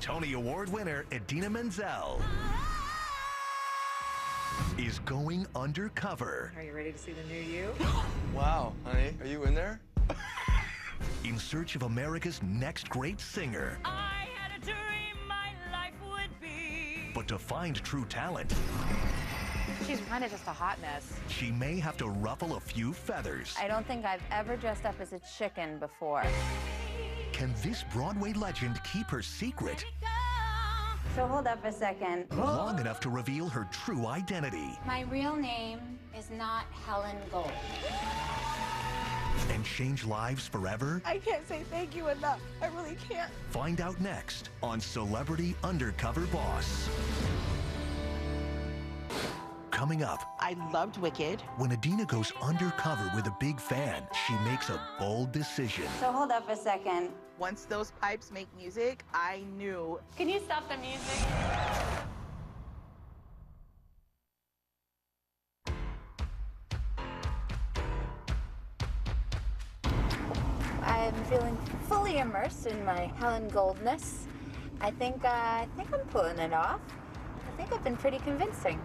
Tony Award winner Idina Menzel is going undercover. Are you ready to see the new you? Wow, honey, are you in there? In search of America's next great singer. I had a dream my life would be. But to find true talent, she's kind of just a hot mess. she may have to ruffle a few feathers. I don't think I've ever dressed up as a chicken before. Can this Broadway legend keep her secret So hold up a second. long enough to reveal her true identity My real name is not Helen Gold. and change lives forever? I can't say thank you enough. I really can't. Find out next on Celebrity Undercover Boss. Coming up, I loved Wicked. when Idina goes undercover with a big fan, she makes a bold decision. So hold up a second. Once those pipes make music, I knew. Can you stop the music? I'm feeling fully immersed in my Helen Goldness. I think I'm pulling it off. I think I've been pretty convincing.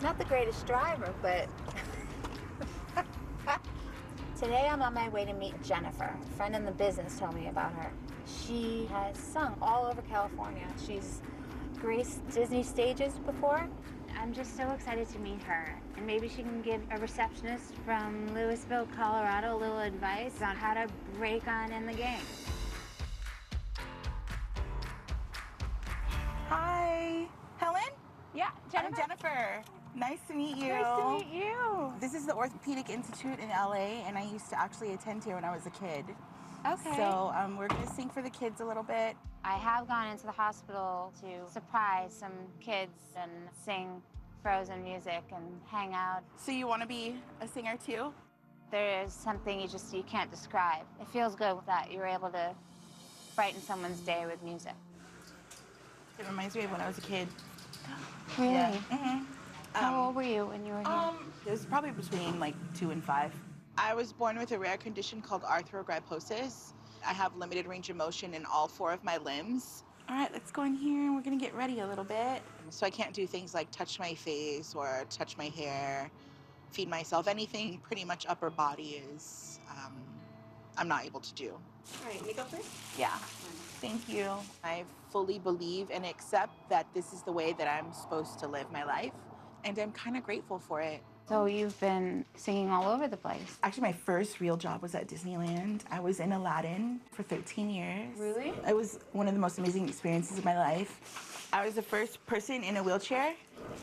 Not the greatest driver, but today I'm on my way to meet Jennifer. A friend in the business told me about her. She has sung all over California. She's graced Disney stages before. I'm just so excited to meet her. And maybe she can give a receptionist from Louisville, Colorado, a little advice on how to break on in the game. Hi. Helen? Yeah, I'm Jennifer. Nice to meet you. Nice to meet you. This is the Orthopedic Institute in LA, and I used to actually attend here when I was a kid. Okay. So we're going to sing for the kids a little bit. I have gone into the hospital to surprise some kids and sing Frozen music and hang out. So you want to be a singer too? There is something you can't describe. It feels good that you're able to brighten someone's day with music. It reminds me of when I was a kid. Really? Yeah. Mm-hmm. How old were you when you were here? It was probably between like 2 and 5. I was born with a rare condition called arthrogryposis. I have limited range of motion in all 4 of my limbs. All right, let's go in here and we're gonna get ready a little bit. So I can't do things like touch my face or touch my hair, feed myself. Anything pretty much upper body is, I'm not able to do. All right, makeup first? Yeah. Thank you. I fully believe and accept that this is the way that I'm supposed to live my life, and I'm kind of grateful for it. So you've been singing all over the place. Actually, my first real job was at Disneyland. I was in Aladdin for 13 years. Really? It was one of the most amazing experiences of my life. I was the first person in a wheelchair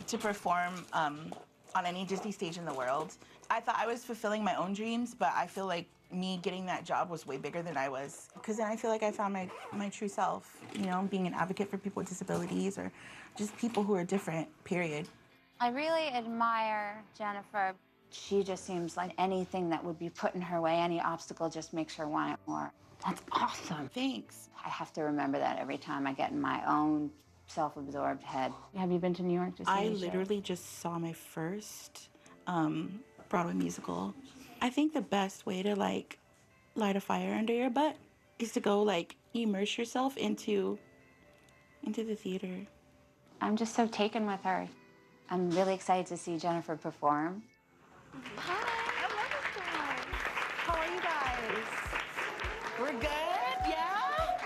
to perform on any Disney stage in the world. I thought I was fulfilling my own dreams, but I feel like me getting that job was way bigger than I was. Because then I feel like I found my true self, you know, being an advocate for people with disabilities or just people who are different, period. I really admire Jennifer. She just seems like anything that would be put in her way, any obstacle just makes her want it more. That's awesome. Thanks. I have to remember that every time I get in my own self-absorbed head. Have you been to New York to see I the show? literally just saw my first Broadway musical. I think the best way to like light a fire under your butt is to go like immerse yourself into the theater. I'm just so taken with her. I'm really excited to see Jennifer perform. Hi, I love this one. How are you guys? We're good, yeah?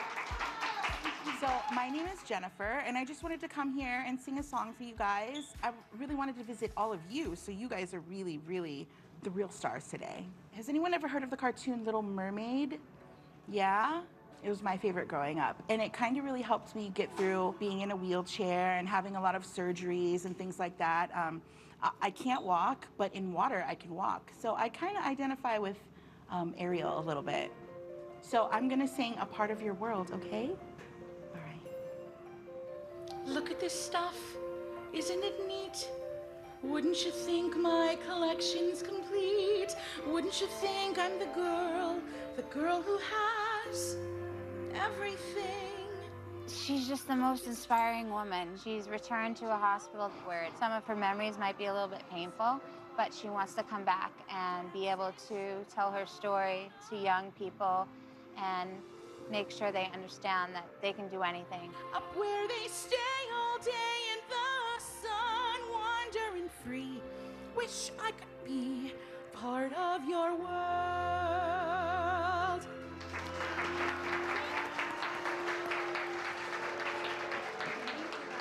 So my name is Jennifer, and I just wanted to come here and sing a song for you guys. I really wanted to visit all of you, so you guys are really, really the real stars today. Has anyone ever heard of the cartoon Little Mermaid? Yeah? It was my favorite growing up. And it kind of really helped me get through being in a wheelchair and having a lot of surgeries and things like that. I can't walk, but in water I can walk. So I kind of identify with Ariel a little bit. So I'm gonna sing a part of your world, okay? All right. Look at this stuff. Isn't it neat? Wouldn't you think my collection's complete? Wouldn't you think I'm the girl who has everything? She's just the most inspiring woman. She's returned to a hospital where some of her memories might be a little bit painful, but she wants to come back and be able to tell her story to young people and make sure they understand that they can do anything. Up where they stay all day in the sun, wandering free. Wish I could be part of your world.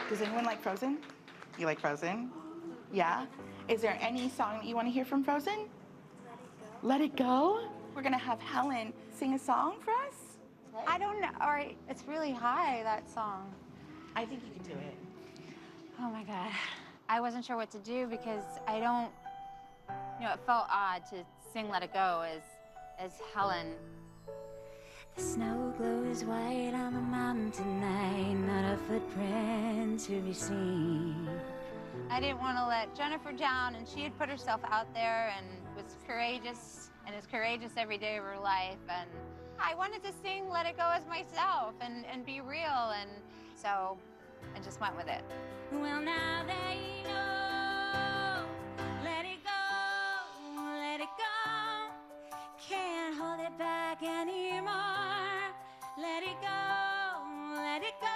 Does anyone like Frozen? You like Frozen? Yeah? Is there any song that you want to hear from Frozen? Let It Go? We're gonna have Helen sing a song for us? I don't know, or it's really high, that song. I think you can do it. Oh my God. I wasn't sure what to do because I don't, it felt odd to sing Let It Go as Helen. The snow glows white on the mountain tonight, not a footprint to be seen. I didn't want to let Jennifer down, and she had put herself out there and was courageous, and is courageous every day of her life. And I wanted to sing Let It Go as myself and be real, and so I just went with it. Well, now they know, let it go, let it go. Can't hold it back anymore. Let it go, let it go.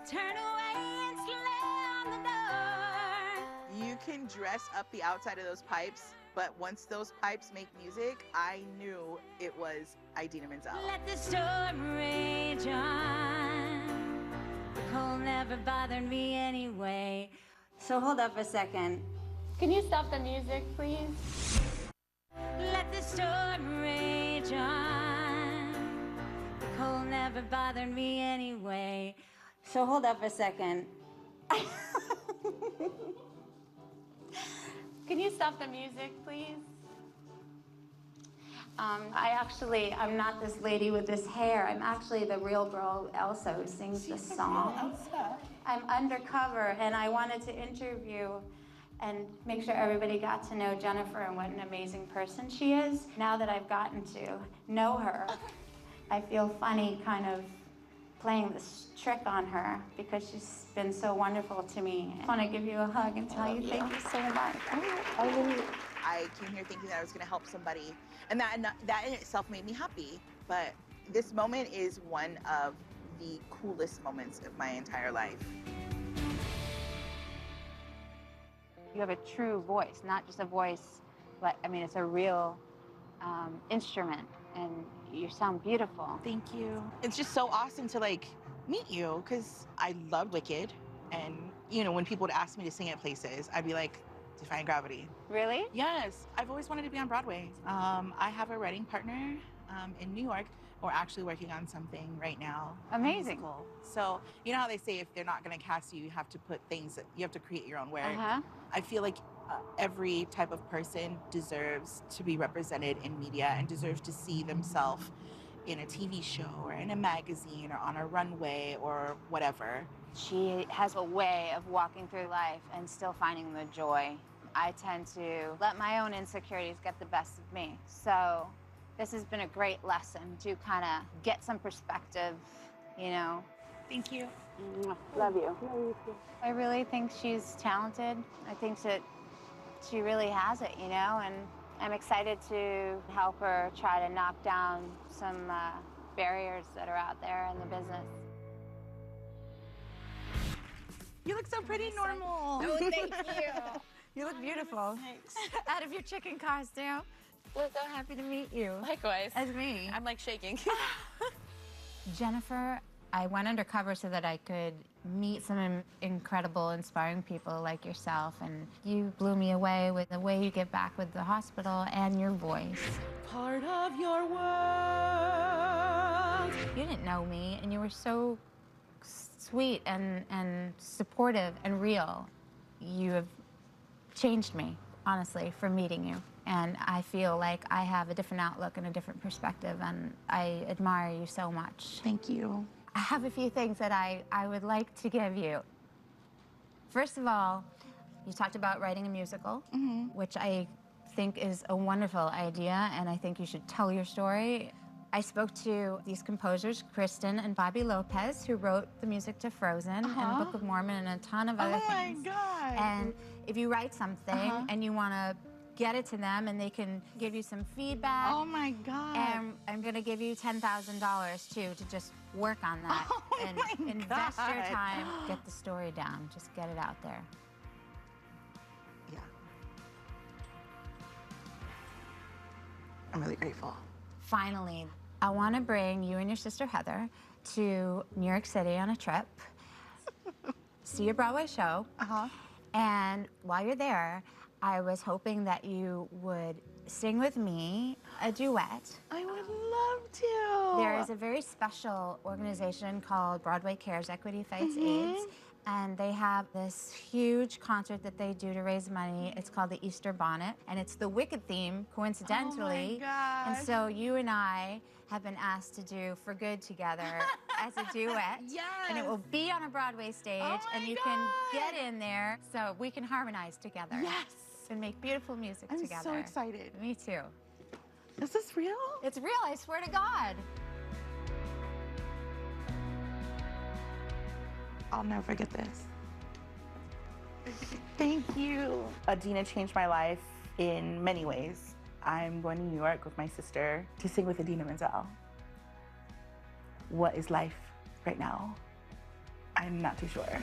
Turn away and slam the door. You can dress up the outside of those pipes, but once those pipes make music, I knew it was Idina Menzel. Let the storm rage on. The cold never bothered me anyway. So hold up a second. Can you stop the music, please? Let the storm rage on. The cold never bothered me anyway. So hold up a second. Can you stop the music, please? I'm not this lady with this hair. I'm actually the real girl, Elsa, who sings the song. I'm undercover, and I wanted to interview and make sure everybody got to know Jennifer and what an amazing person she is. Now that I've gotten to know her, I feel funny kind of playing this trick on her because she's been so wonderful to me. I want to give you a hug and tell you thank you so much. I came here thinking that I was going to help somebody, and that in itself made me happy. But this moment is one of the coolest moments of my entire life. You have a true voice, not just a voice, but I mean, it's a real instrument, and you sound beautiful. Thank you. It's just so awesome to meet you, because I love Wicked, and when people would ask me to sing at places, I'd be like, Defying Gravity. Really? Yes, I've always wanted to be on Broadway. I have a writing partner in New York. We're actually working on something right now. Amazing. Musical. So you know how they say if they're not going to cast you, you have to put things that you have to create your own work. I feel like every type of person deserves to be represented in media and deserves to see themselves in a TV show or in a magazine or on a runway or whatever. She has a way of walking through life and still finding the joy. I tend to let my own insecurities get the best of me. So this has been a great lesson to kind of get some perspective, Thank you. Love you. I really think she's talented. I think that she really has it, and I'm excited to help her try to knock down some barriers that are out there in the business. You look so pretty normal. Oh, thank you. You look beautiful. Thanks. Out of your chicken costume. We're so happy to meet you. Likewise. As me. I'm shaking. Jennifer, I went undercover so that I could meet some incredible, inspiring people like yourself, and you blew me away with the way you give back with the hospital and your voice. Part of your world. You didn't know me, and you were so sweet and supportive and real. You have changed me, honestly, from meeting you. And I feel like I have a different outlook and a different perspective, and I admire you so much. Thank you. I have a few things that I would like to give you. First of all, you talked about writing a musical, which I think is a wonderful idea, and I think you should tell your story. I spoke to these composers, Kristen and Bobby Lopez, who wrote the music to Frozen and Book of Mormon and a ton of other things. Oh my God. And if you write something and you want to get it to them and they can give you some feedback. Oh my God. And I'm gonna give you $10,000 too to just work on that. Oh and my invest your God. time, get the story down, just get it out there. Yeah. I'm really grateful. Finally, I wanna bring you and your sister Heather to New York City on a trip, see a Broadway show, and while you're there, I was hoping that you would sing with me a duet. I would love to. There is a very special organization called Broadway Cares Equity Fights AIDS, and they have this huge concert that they do to raise money. It's called the Easter Bonnet, and it's the Wicked theme, coincidentally. Oh my And gosh. so you and I have been asked to do For Good together as a duet. Yes. And it will be on a Broadway stage, Oh and my you can get in there so we can harmonize together. Yes. And make beautiful music I'm together. so excited. Me too. Is this real? It's real, I swear to God. I'll never forget this. Thank you. Idina changed my life in many ways. I'm going to New York with my sister to sing with Idina Menzel. What is life right now? I'm not too sure.